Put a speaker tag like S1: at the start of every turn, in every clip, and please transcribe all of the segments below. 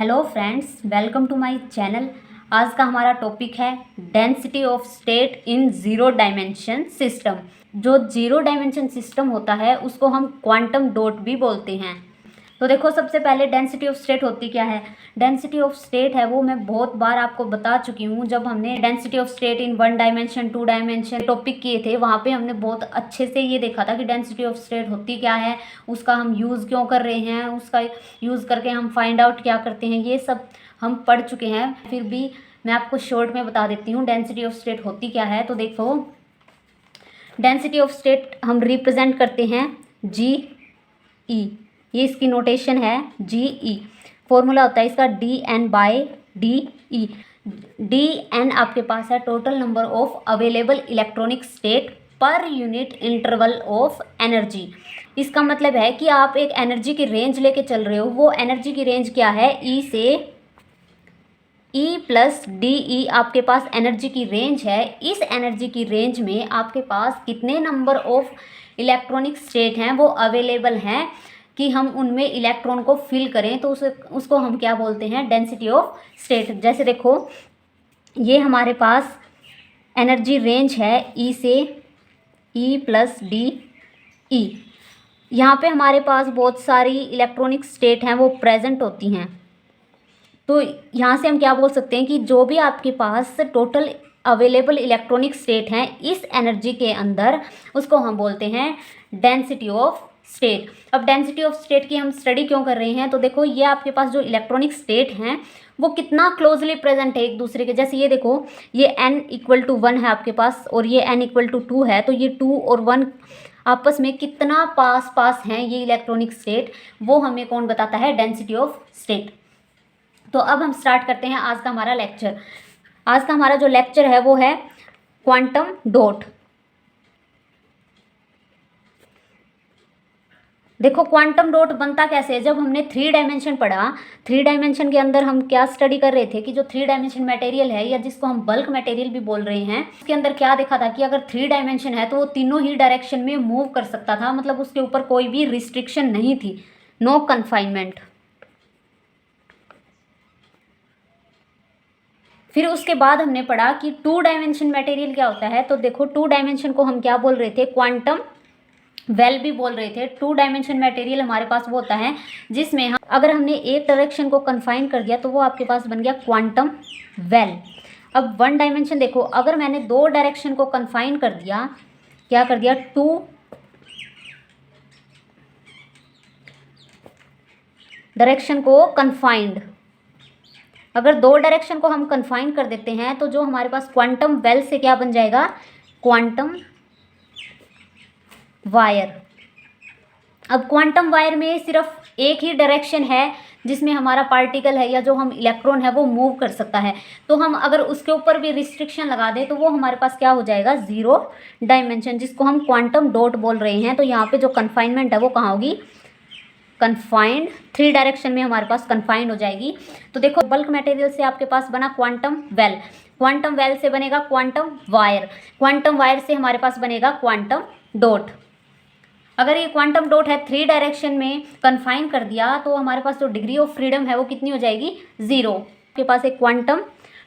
S1: Hello friends, welcome to my channel. आज का हमारा टॉपिक है density of state in zero dimension system. जो जीरो डायमेंशन सिस्टम होता है उसको हम क्वांटम डॉट भी बोलते हैं। तो देखो, सबसे पहले डेंसिटी ऑफ स्टेट होती क्या है। डेंसिटी ऑफ स्टेट है वो मैं बहुत बार आपको बता चुकी हूँ। जब हमने density of state in 1 dimension 2 dimension topic किए थे, वहाँ पे हमने बहुत अच्छे से ये देखा था कि डेंसिटी ऑफ स्टेट होती क्या है, उसका हम यूज़ क्यों कर रहे हैं, उसका यूज़ करके हम फाइंड आउट क्या करते हैं, ये सब हम पढ़ चुके हैं। फिर भी मैं आपको शॉर्ट में बता देती हूँ डेंसिटी ऑफ स्टेट होती क्या है। तो देखो, डेंसिटी ऑफ स्टेट हम रिप्रेजेंट करते हैं जी ई। ये इसकी नोटेशन है जी ई। फॉर्मूला होता है इसका D N by D E. D N आपके पास है total number of available electronic state per unit interval of energy. इसका मतलब है कि आप एक एनर्जी की रेंज लेके चल रहे हो। वो एनर्जी की रेंज क्या है, ई से ई प्लस डी ई आपके पास एनर्जी की रेंज है। इस एनर्जी की रेंज में आपके पास कितने नंबर ऑफ इलेक्ट्रॉनिक स्टेट हैं वो अवेलेबल हैं कि हम उनमें इलेक्ट्रॉन को फिल करें, तो उसको हम क्या बोलते हैं, डेंसिटी ऑफ स्टेट। जैसे देखो, ये हमारे पास एनर्जी रेंज है ई से ई प्लस डी ई। यहाँ पे हमारे पास बहुत सारी इलेक्ट्रॉनिक स्टेट हैं वो प्रेजेंट होती हैं। तो यहाँ से हम क्या बोल सकते हैं कि जो भी आपके पास टोटल अवेलेबल इलेक्ट्रॉनिक स्टेट हैं इस एनर्जी के अंदर, उसको हम बोलते हैं डेंसिटी ऑफ स्टेट। अब डेंसिटी ऑफ स्टेट की हम स्टडी क्यों कर रहे हैं, तो देखो, ये आपके पास जो इलेक्ट्रॉनिक स्टेट हैं वो कितना क्लोजली प्रेजेंट है एक दूसरे के। जैसे ये देखो, ये n = 1 है आपके पास और ये n = 2 है। तो ये 2 और 1 आपस में कितना पास पास हैं ये इलेक्ट्रॉनिक स्टेट, वो हमें कौन बताता है, डेंसिटी ऑफ स्टेट। तो अब हम स्टार्ट करते हैं आज का हमारा लेक्चर। आज का हमारा जो लेक्चर है वो है क्वांटम डॉट। देखो, क्वांटम डॉट बनता कैसे है। जब हमने 3 डायमेंशन पढ़ा, 3 डायमेंशन के अंदर हम क्या स्टडी कर रहे थे कि जो 3 डायमेंशन मटेरियल है या जिसको हम बल्क मटेरियल भी बोल रहे हैं, उसके अंदर क्या देखा था कि अगर 3 डायमेंशन है तो वो तीनों ही डायरेक्शन में मूव कर सकता था। मतलब उसके ऊपर कोई भी रिस्ट्रिक्शन नहीं थी, नो कन्फाइनमेंट। फिर उसके बाद हमने पढ़ा कि 2 डायमेंशन मटेरियल क्या होता है। तो देखो, 2 डायमेंशन को हम क्या बोल रहे थे, क्वांटम वेल भी बोल रहे थे। 2 डायमेंशन मटेरियल हमारे पास वो होता है जिसमें हम अगर हमने एक डायरेक्शन को कन्फाइन कर दिया तो वो आपके पास बन गया क्वांटम वेल। अब 1 डायमेंशन देखो, अगर मैंने 2 डायरेक्शन को कन्फाइन कर दिया, क्या कर दिया, 2 डायरेक्शन को कन्फाइंड, अगर 2 डायरेक्शन को हम कन्फाइन कर देते हैं तो जो हमारे पास क्वांटम वेल से क्या बन जाएगा, क्वांटम वायर। अब क्वांटम वायर में सिर्फ एक ही डायरेक्शन है जिसमें हमारा पार्टिकल है या जो हम इलेक्ट्रॉन है वो मूव कर सकता है। तो हम अगर उसके ऊपर भी रिस्ट्रिक्शन लगा दें तो वो हमारे पास क्या हो जाएगा, जीरो डायमेंशन, जिसको हम क्वांटम डॉट बोल रहे हैं। तो यहाँ पे जो कन्फाइनमेंट है वो कहाँ होगी, कन्फाइंड, 3 डायरेक्शन में हमारे पास कन्फाइंड हो जाएगी। तो देखो, बल्क मटेरियल से आपके पास बना क्वांटम वेल, क्वांटम वेल से बनेगा क्वांटम वायर, क्वांटम वायर से हमारे पास बनेगा क्वांटम डॉट। अगर ये क्वांटम डॉट है 3 डायरेक्शन में कन्फाइन कर दिया तो हमारे पास जो डिग्री ऑफ फ्रीडम है वो कितनी हो जाएगी, 0। आपके पास एक क्वांटम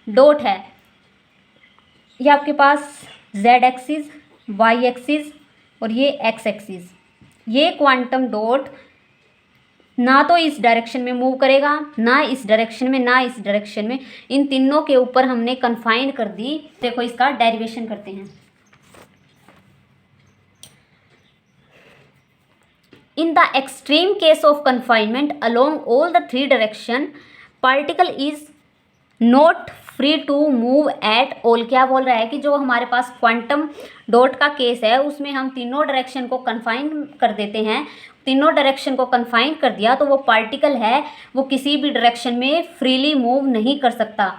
S1: डॉट है, ये आपके पास z एक्सिस, y एक्सिस और ये x एक्सिस। ये क्वांटम डॉट ना तो इस डायरेक्शन में मूव करेगा, ना इस डायरेक्शन में, ना इस डायरेक्शन में, इन तीनों के ऊपर हमने कन्फाइन कर दी। देखो, इसका डेरिवेशन करते हैं। In the extreme case of confinement along all the 3 direction, particle is not free to move at all। क्या बोल रहा है कि जो हमारे पास क्वांटम डॉट का केस है उसमें हम तीनों डायरेक्शन को कन्फाइन कर देते हैं। तीनों डायरेक्शन को कन्फाइन कर दिया तो वो पार्टिकल है वो किसी भी डायरेक्शन में फ्रीली मूव नहीं कर सकता।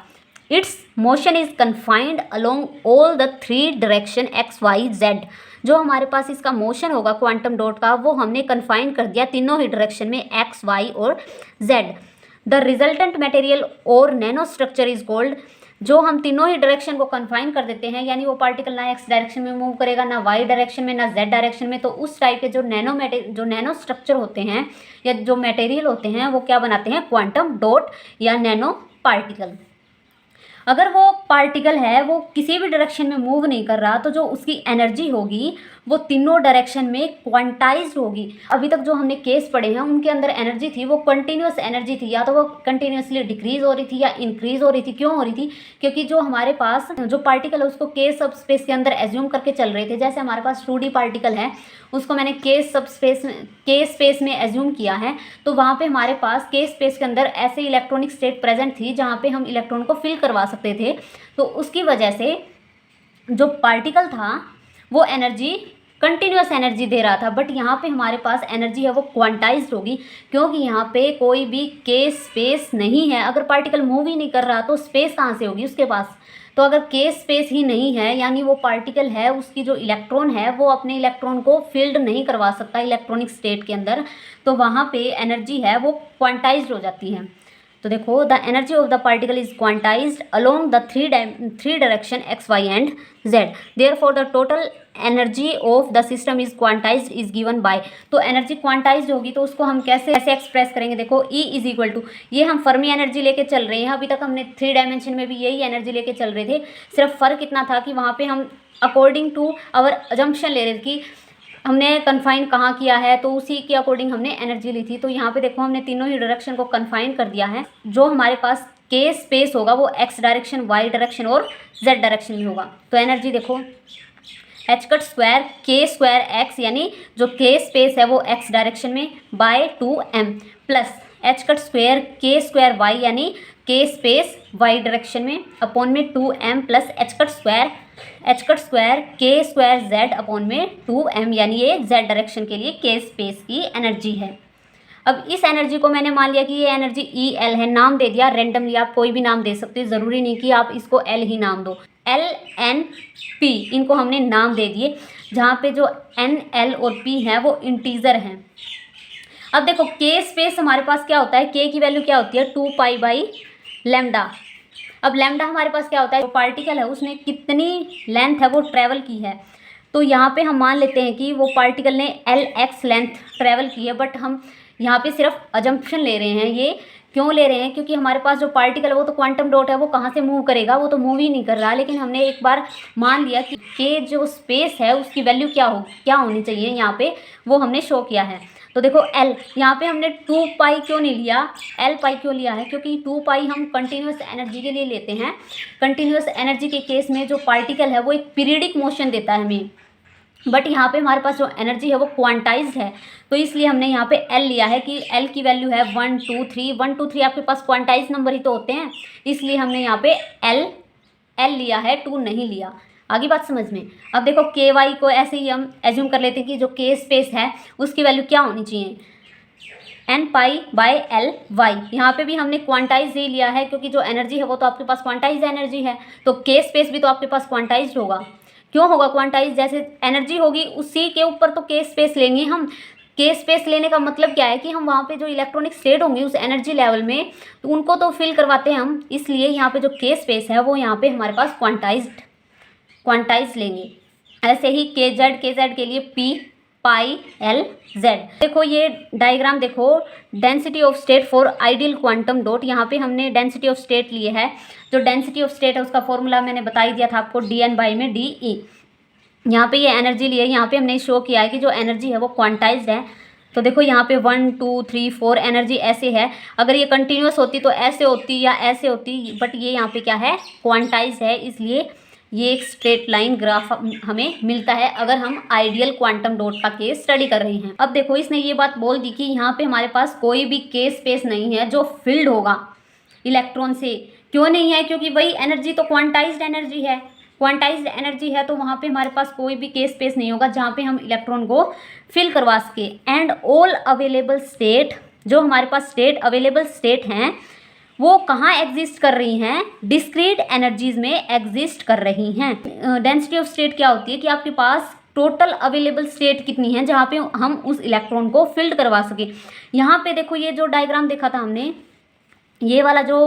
S1: It's motion is confined along all the 3 direction x y z। जो हमारे पास इसका मोशन होगा क्वांटम डॉट का वो हमने कन्फाइन कर दिया तीनों ही डायरेक्शन में, x y और z। द रिजल्टेंट मटेरियल और नैनो स्ट्रक्चर इज कॉल्ड जो हम तीनों ही डायरेक्शन को कन्फाइन कर देते हैं, यानी वो पार्टिकल ना एक्स डायरेक्शन में मूव करेगा, ना वाई डायरेक्शन में, ना जेड डायरेक्शन में, तो उस टाइप के जो नैनो स्ट्रक्चर होते हैं या जो मटेरियल होते हैं वो क्या बनाते हैं, क्वांटम डॉट या नैनो पार्टिकल। अगर वो पार्टिकल है वो किसी भी डायरेक्शन में मूव नहीं कर रहा, तो जो उसकी एनर्जी होगी वो तीनों डायरेक्शन में क्वांटाइज्ड होगी। अभी तक जो हमने केस पढ़े हैं उनके अंदर एनर्जी थी वो कंटिन्यूस एनर्जी थी, या तो वो कंटिन्यूसली डिक्रीज हो रही थी या इंक्रीज हो रही थी। क्यों हो रही थी? क्योंकि जो हमारे पास जो पार्टिकल है उसको के सब स्पेस के अंदर एज्यूम करके चल रहे थे। जैसे हमारे पास 2D पार्टिकल है, उसको मैंने के स्पेस में एज्यूम किया है, तो वहाँ पे हमारे पास के स्पेस के अंदर ऐसे इलेक्ट्रॉनिक स्टेट प्रेजेंट थी जहाँ पे हम इलेक्ट्रॉन को फिल करवा सकते थे। तो उसकी वजह से जो पार्टिकल था वो एनर्जी कंटिन्यूस एनर्जी दे रहा था, बट यहाँ पे हमारे पास एनर्जी है वो क्वांटाइज्ड होगी, क्योंकि यहाँ पे कोई भी के स्पेस नहीं है। अगर पार्टिकल मूव ही नहीं कर रहा तो स्पेस कहाँ से होगी उसके पास? तो अगर के स्पेस ही नहीं है, यानी वो पार्टिकल है उसकी जो इलेक्ट्रॉन है वो अपने इलेक्ट्रॉन को फील्ड नहीं करवा सकता इलेक्ट्रॉनिक स्टेट के अंदर, तो वहाँ पे एनर्जी है वो क्वांटाइज्ड हो जाती है। तो देखो, the energy of the particle is quantised along the three direction x y and z, therefore the total energy of the system is quantised is given by. तो एनर्जी क्वांटाइज्ड होगी तो उसको हम कैसे एक्सप्रेस करेंगे? देखो, E इज इक्वल टू, ये हम फर्मी एनर्जी लेके चल रहे हैं, अभी तक हमने 3 डायमेंशन में भी यही एनर्जी लेके चल रहे थे। सिर्फ फर्क इतना था कि वहाँ पे हम अकॉर्डिंग टू आवर अजम्पशन ले रहे थे कि हमने कन्फाइन कहाँ किया है, तो उसी के अकॉर्डिंग हमने एनर्जी ली थी। तो यहाँ पे देखो हमने तीनों ही डायरेक्शन को कन्फाइन कर दिया है। जो हमारे पास के स्पेस होगा वो एक्स डायरेक्शन, वाई डायरेक्शन और जेड डायरेक्शन में होगा। तो एनर्जी देखो, h cut square k square x, यानी जो के स्पेस है वो एक्स डायरेक्शन में, by 2m plus h cut square k square y, यानी के स्पेस वाई डायरेक्शन में, अपॉन में 2m plus h cut square k square z upon में 2m, यानी ये जेड डायरेक्शन के लिए के स्पेस की एनर्जी है। अब इस एनर्जी को मैंने मान लिया कि ये एनर्जी EL है, नाम दे दिया रेंडमली, आप कोई भी नाम दे सकते हो, ज़रूरी नहीं कि आप इसको L ही नाम दो। L, N, P इनको हमने नाम दे दिए, जहाँ पे जो N, L और P है वो इंटीजर हैं। अब देखो, के स्पेस हमारे पास क्या होता है, के की वैल्यू क्या होती है 2 पाई बाई लैम्डा। अब लैम्डा हमारे पास क्या होता है, जो पार्टिकल है उसने कितनी लेंथ है वो ट्रैवल की है। तो यहाँ पे हम मान लेते हैं कि वो पार्टिकल ने LX लेंथ ट्रैवल की है, बट हम यहाँ पे सिर्फ अजम्पशन ले रहे हैं। ये क्यों ले रहे हैं? क्योंकि हमारे पास जो पार्टिकल है वो तो क्वांटम डॉट है, वो कहाँ से मूव करेगा, वो तो मूव ही नहीं कर रहा। लेकिन हमने एक बार मान लिया कि के जो स्पेस है उसकी वैल्यू क्या होनी चाहिए, यहाँ पे वो हमने शो किया है। तो देखो L, यहाँ पे हमने 2 पाई क्यों नहीं लिया, L पाई क्यों लिया है? क्योंकि 2 पाई हम कंटिन्यूस एनर्जी के लिए लेते हैं। कंटिन्यूस एनर्जी के केस में जो पार्टिकल है वो एक पीरियडिक मोशन देता है हमें, बट यहाँ पे हमारे पास जो एनर्जी है वो क्वांटाइज्ड है, तो इसलिए हमने यहाँ पे L लिया है कि L की वैल्यू है 1 2 3 1 2 3। आपके पास क्वांटाइज नंबर ही तो होते हैं, इसलिए हमने यहाँ पे L लिया है, 2 नहीं लिया। आगे बात समझ में? अब देखो, के वाई को ऐसे ही हम एज्यूम कर लेते हैं कि जो के स्पेस है उसकी वैल्यू क्या होनी चाहिए, N pi by L y. यहाँ पे भी हमने क्वांटाइज ही लिया है, क्योंकि जो एनर्जी है वो तो आपके पास क्वांटाइज एनर्जी है, तो के स्पेस भी तो आपके पास क्वांटाइज होगा। क्यों होगा क्वांटाइज? जैसे एनर्जी होगी उसी के ऊपर तो के स्पेस लेंगे हम। के स्पेस लेने का मतलब क्या है कि हम वहाँ पे जो इलेक्ट्रॉनिक स्टेट होंगी उस एनर्जी लेवल में, तो उनको तो फिल करवाते हैं हम, इसलिए यहाँ पे जो के स्पेस है वो यहाँ पे हमारे पास क्वांटाइज लेंगे। ऐसे ही के जेड के लिए P पाई L Z। देखो ये डायग्राम देखो, density of state for ideal quantum dot. यहाँ पे हमने डेंसिटी ऑफ स्टेट लिए है। जो डेंसिटी ऑफ स्टेट है उसका फॉर्मूला मैंने बता ही दिया था आपको, dN बाई में dE। यहाँ पे ये एनर्जी ली है, यहाँ पे हमने शो किया है कि जो एनर्जी है वो क्वांटाइज्ड है। तो देखो यहाँ पे 1 2 3 4 एनर्जी ऐसे है। अगर ये कंटिन्यूस होती तो ऐसे होती या ऐसे होती, बट ये यहाँ पे क्या है, क्वांटाइज्ड है, इसलिए ये एक स्ट्रेट लाइन ग्राफ हमें मिलता है अगर हम आइडियल क्वांटम डॉट का केस स्टडी कर रहे हैं। अब देखो, इसने ये बात बोल दी कि यहाँ पे हमारे पास कोई भी के स्पेस नहीं है जो फिल्ड होगा इलेक्ट्रॉन से। क्यों नहीं है? क्योंकि वही एनर्जी तो क्वांटाइज्ड एनर्जी है। क्वांटाइज्ड एनर्जी है तो वहाँ पे हमारे पास कोई भी के स्पेस नहीं होगा जहाँ पे हम इलेक्ट्रॉन को फिल करवा सके। एंड ऑल अवेलेबल स्टेट, जो हमारे पास अवेलेबल स्टेट हैं वो कहाँ एग्जिस्ट कर रही हैं, डिस्क्रीट एनर्जीज में एग्जिस्ट कर रही हैं। डेंसिटी ऑफ स्टेट क्या होती है कि आपके पास टोटल अवेलेबल स्टेट कितनी है जहाँ पे हम उस इलेक्ट्रॉन को फिल्ड करवा सके। यहाँ पे देखो, ये जो डायग्राम देखा था हमने, ये वाला जो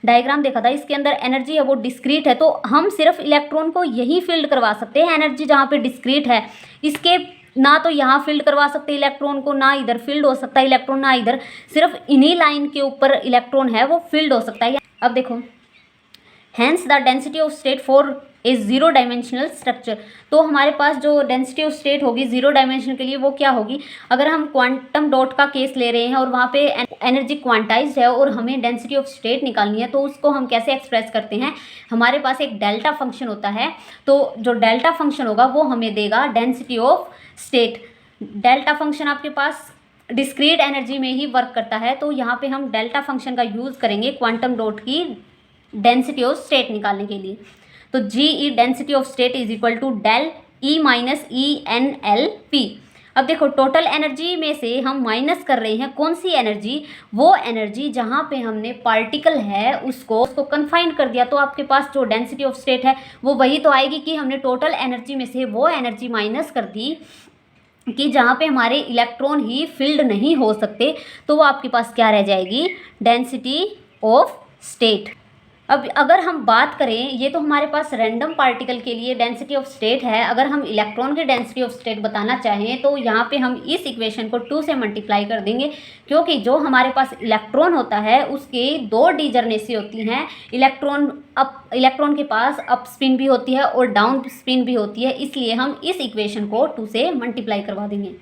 S1: डायग्राम देखा था इसके अंदर एनर्जी है वो डिस्क्रीट है, तो हम सिर्फ इलेक्ट्रॉन को यही फील्ड करवा सकते हैं एनर्जी जहाँ पे डिस्क्रीट है। इसके ना तो यहाँ फील्ड करवा सकते इलेक्ट्रॉन को, ना इधर फील्ड हो सकता है इलेक्ट्रॉन, ना इधर, सिर्फ इन्हीं लाइन के ऊपर इलेक्ट्रॉन है वो फील्ड हो सकता है। अब देखो, hence the density of state for a zero dimensional structure, तो हमारे पास जो डेंसिटी ऑफ स्टेट होगी जीरो डायमेंशन के लिए वो क्या होगी, अगर हम क्वांटम डॉट का केस ले रहे हैं और वहाँ पे एनर्जी क्वांटाइज्ड है और हमें डेंसिटी ऑफ स्टेट निकालनी है, तो उसको हम कैसे एक्सप्रेस करते हैं, हमारे पास एक डेल्टा फंक्शन होता है, तो जो डेल्टा फंक्शन होगा वो हमें देगा density of state. Delta function आपके पास डिस्क्रीट एनर्जी में ही वर्क करता है, तो यहाँ पे हम डेल्टा फंक्शन का यूज़ करेंगे क्वांटम डॉट की डेंसिटी ऑफ स्टेट निकालने के लिए। तो g E density of state is equal to del E minus E n l p. अब देखो, टोटल एनर्जी में से हम माइनस कर रहे हैं कौन सी एनर्जी, वो एनर्जी जहाँ पे हमने पार्टिकल है उसको कन्फाइन कर दिया, तो आपके पास जो डेंसिटी ऑफ स्टेट है वो वही तो आएगी कि हमने टोटल एनर्जी में से वो एनर्जी माइनस कर दी कि जहाँ पे हमारे इलेक्ट्रॉन ही फील्ड नहीं हो सकते, तो वो आपके पास क्या रह जाएगी, डेंसिटी ऑफ स्टेट। अब अगर हम बात करें, ये तो हमारे पास रैंडम पार्टिकल के लिए डेंसिटी ऑफ स्टेट है, अगर हम इलेक्ट्रॉन की डेंसिटी ऑफ स्टेट बताना चाहें तो यहाँ पे हम इस इक्वेशन को 2 से मल्टीप्लाई कर देंगे, क्योंकि जो हमारे पास इलेक्ट्रॉन होता है उसके 2 डीजर्नेसी होती हैं। इलेक्ट्रॉन के पास अप स्पिन भी होती है और डाउन स्पिन भी होती है, इसलिए हम इस इक्वेशन को 2 से मल्टीप्लाई करवा देंगे।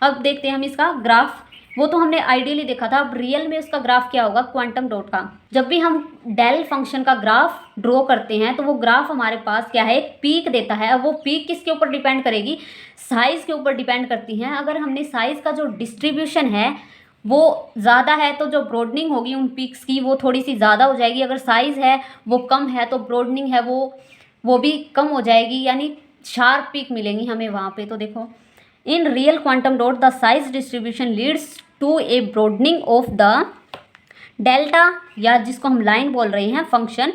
S1: अब देखते हैं हम इसका ग्राफ, वो तो हमने आइडियली देखा था, अब रियल में उसका ग्राफ क्या होगा क्वांटम डॉट का। जब भी हम डेल फंक्शन का ग्राफ ड्रॉ करते हैं तो वो ग्राफ हमारे पास क्या है, एक पीक देता है। अब वो पीक किसके ऊपर डिपेंड करेगी, साइज़ के ऊपर डिपेंड करती हैं। अगर हमने साइज़ का जो डिस्ट्रीब्यूशन है वो ज़्यादा है तो जो ब्रॉडनिंग होगी उन पीक्स की वो थोड़ी सी ज़्यादा हो जाएगी, अगर साइज़ है वो कम है तो ब्रॉडनिंग है वो भी कम हो जाएगी, यानी शार्प पीक मिलेंगी हमें वहाँ पे। तो देखो, in real quantum dot the size distribution leads to a broadening of the delta, या जिसको हम लाइन बोल रहे हैं, फंक्शन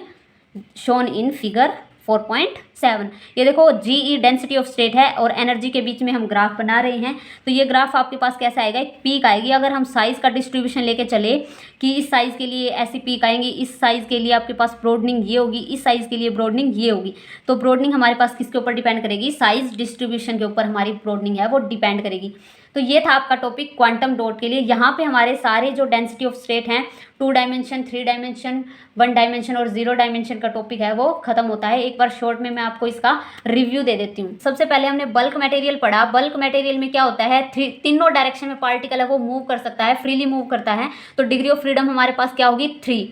S1: शोन इन फिगर 4.7। ये देखो, जी ई डेंसिटी ऑफ स्टेट है और एनर्जी के बीच में हम ग्राफ बना रहे हैं, तो ये ग्राफ आपके पास कैसा आएगा, एक पीक आएगी। अगर हम साइज़ का डिस्ट्रीब्यूशन लेके चले कि इस साइज़ के लिए ऐसी पीक आएंगी, इस साइज़ के लिए आपके पास ब्रॉडनिंग ये होगी, इस साइज़ के लिए ब्रॉडनिंग ये होगी, तो ब्रॉडनिंग हमारे पास किसके ऊपर डिपेंड करेगी, साइज़ डिस्ट्रीब्यूशन के ऊपर हमारी ब्रॉडनिंग है वो डिपेंड करेगी। तो ये था आपका टॉपिक क्वांटम डॉट के लिए। यहाँ पे हमारे सारे जो डेंसिटी ऑफ स्टेट हैं 2 डायमेंशन, 3 डायमेंशन, 1 डायमेंशन और 0 डायमेंशन का टॉपिक है वो खत्म होता है। एक बार शॉर्ट में मैं आपको इसका रिव्यू दे देती हूँ। सबसे पहले हमने बल्क मटेरियल पढ़ा। बल्क मटेरियल में क्या होता है, तीनों डायरेक्शन में पार्टिकल है वो मूव कर सकता है, फ्रीली मूव करता है, तो डिग्री ऑफ फ्रीडम हमारे पास क्या होगी, 3।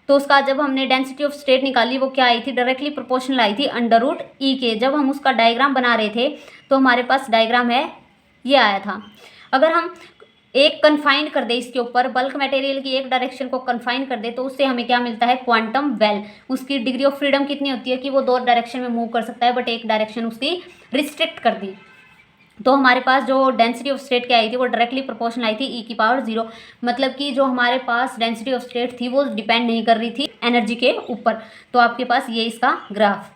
S1: तो उसका जब हमने डेंसिटी ऑफ स्टेट निकाली वो क्या आई थी, डायरेक्टली प्रोपोर्शनल आई थी √E के। जब हम उसका डायग्राम बना रहे थे तो हमारे पास डायग्राम है ये आया था। अगर हम एक कन्फाइन कर दे इसके ऊपर, बल्क मटेरियल की एक डायरेक्शन को कन्फाइन कर दे, तो उससे हमें क्या मिलता है, क्वांटम वेल। उसकी डिग्री ऑफ फ्रीडम कितनी होती है कि वो 2 डायरेक्शन में मूव कर सकता है, बट एक डायरेक्शन उसकी रिस्ट्रिक्ट कर दी। तो हमारे पास जो डेंसिटी ऑफ स्टेट क्या आई थी वो डायरेक्टली प्रोपोर्शनल आई थी e⁻�0, मतलब कि जो हमारे पास डेंसिटी ऑफ स्टेट थी वो डिपेंड नहीं कर रही थी एनर्जी के ऊपर। तो आपके पास ये इसका ग्राफ।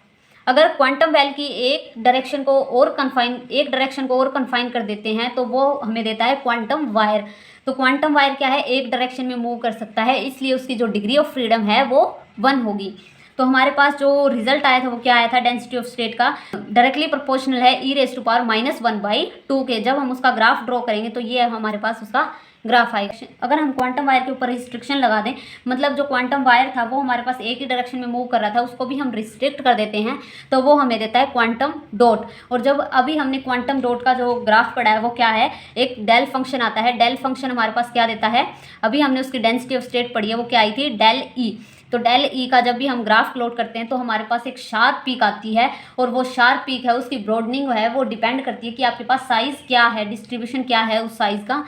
S1: अगर क्वांटम वेल की एक डायरेक्शन को और कन्फाइन कर देते हैं तो वो हमें देता है क्वांटम वायर। तो क्वांटम वायर क्या है, एक डायरेक्शन में मूव कर सकता है, इसलिए उसकी जो डिग्री ऑफ फ्रीडम है वो 1 होगी। तो हमारे पास जो रिजल्ट आया था वो क्या आया था, डेंसिटी ऑफ स्टेट का डायरेक्टली प्रोपोर्शनल है e⁻⁻1/2 के। जब हम उसका ग्राफ ड्रॉ करेंगे तो ये हमारे पास उसका ग्राफ आएगा। अगर हम क्वांटम वायर के ऊपर रिस्ट्रिक्शन लगा दें, मतलब जो क्वांटम वायर था वो हमारे पास एक ही डायरेक्शन में मूव कर रहा था, उसको भी हम रिस्ट्रिक्ट कर देते हैं तो वो हमें देता है क्वांटम डॉट। और जब अभी हमने क्वांटम डॉट का जो ग्राफ पढ़ा है वो क्या है, एक डेल फंक्शन आता है। डेल फंक्शन हमारे पास क्या देता है, अभी हमने उसकी डेंसिटी ऑफ स्टेट पढ़ी है वो क्या आई थी, डेल ई। तो डेल ई का जब भी हम ग्राफ प्लॉट करते हैं तो हमारे पास एक शार्प पीक आती है, और वो शार्प पीक है उसकी ब्रॉडनिंग है वो डिपेंड करती है कि आपके पास साइज़ क्या है, डिस्ट्रीब्यूशन क्या है उस साइज़ का।